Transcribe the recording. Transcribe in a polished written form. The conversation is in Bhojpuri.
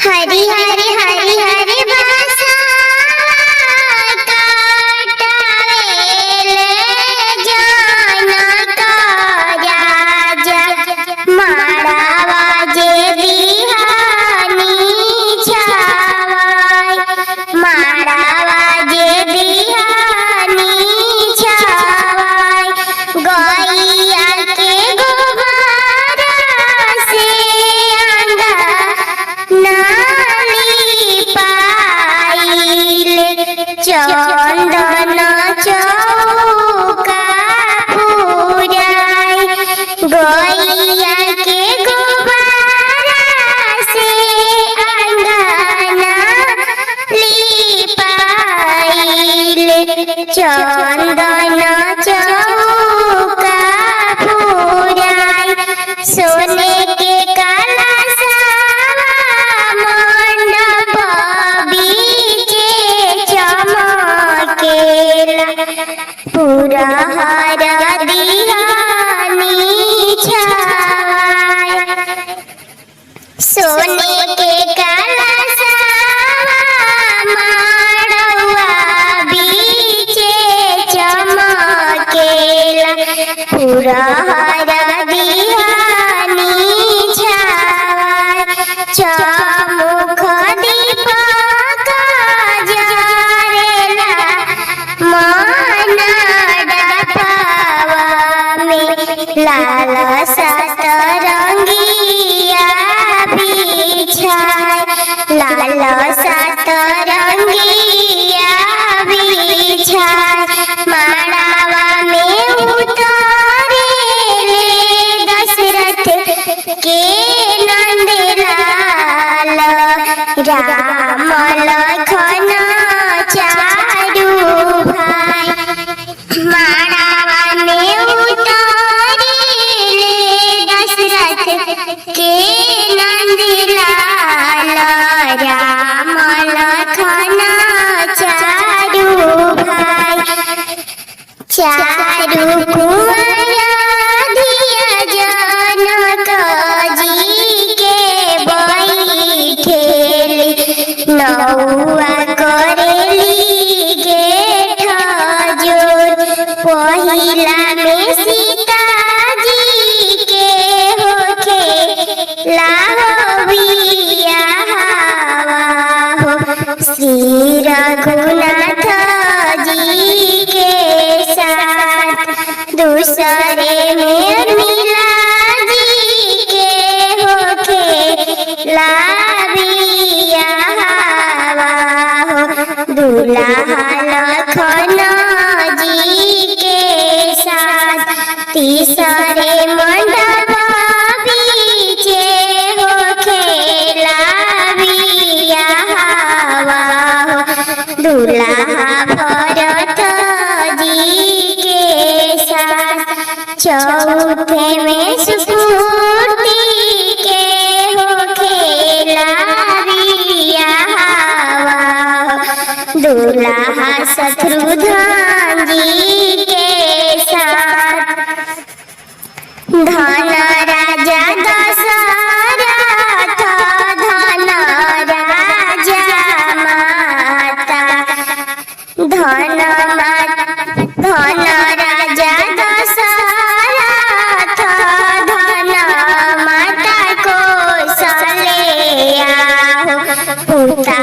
हरी हरी हरी हरी बासा काटावेले जाना का राजा मारा वाजे बिहानी छावाय मारा वाजे बिहानी छावाय गैया के गोबारा से नाली पाइले चंदन चौका पूजाय गैया के गोबारा से अंगना लिपाइले चंदन चौका पूजाय सोने के पूरा हरा दिहानी छावाय सोने के कलशा माड़वा बीचे चमकेला पूरा हरा दिहानी छावाय चमुख दीपक जरेला लाल सतरंगिया बिछाय लाल सतरंगिया बिछाय माड़वा में उतारेले दशरथ के नंदलाल राम लखन चारू भाई माड़वा में के नंदलाल राम लखन चारू भाई चारू कुंवरा धिया जनक जी के बैठेली नौआ करेली गेठ जोर पहिला में सीता श्री रघुनाथ जी के साथ दूसरे में मिला जी के होके लाबिया हो दूल्हा लखन जी के साथ तीसरे मंडप बीचे होके लाबिया दूल्हा भरत जी के साथ चौथे में सुपूर्ति के होके लाबिया दूल्हा शत्रुघ्न जी के साथ धन राजा दशरथ धन राजा माता धन राजा दशरथ धन माता कौशल्या पुता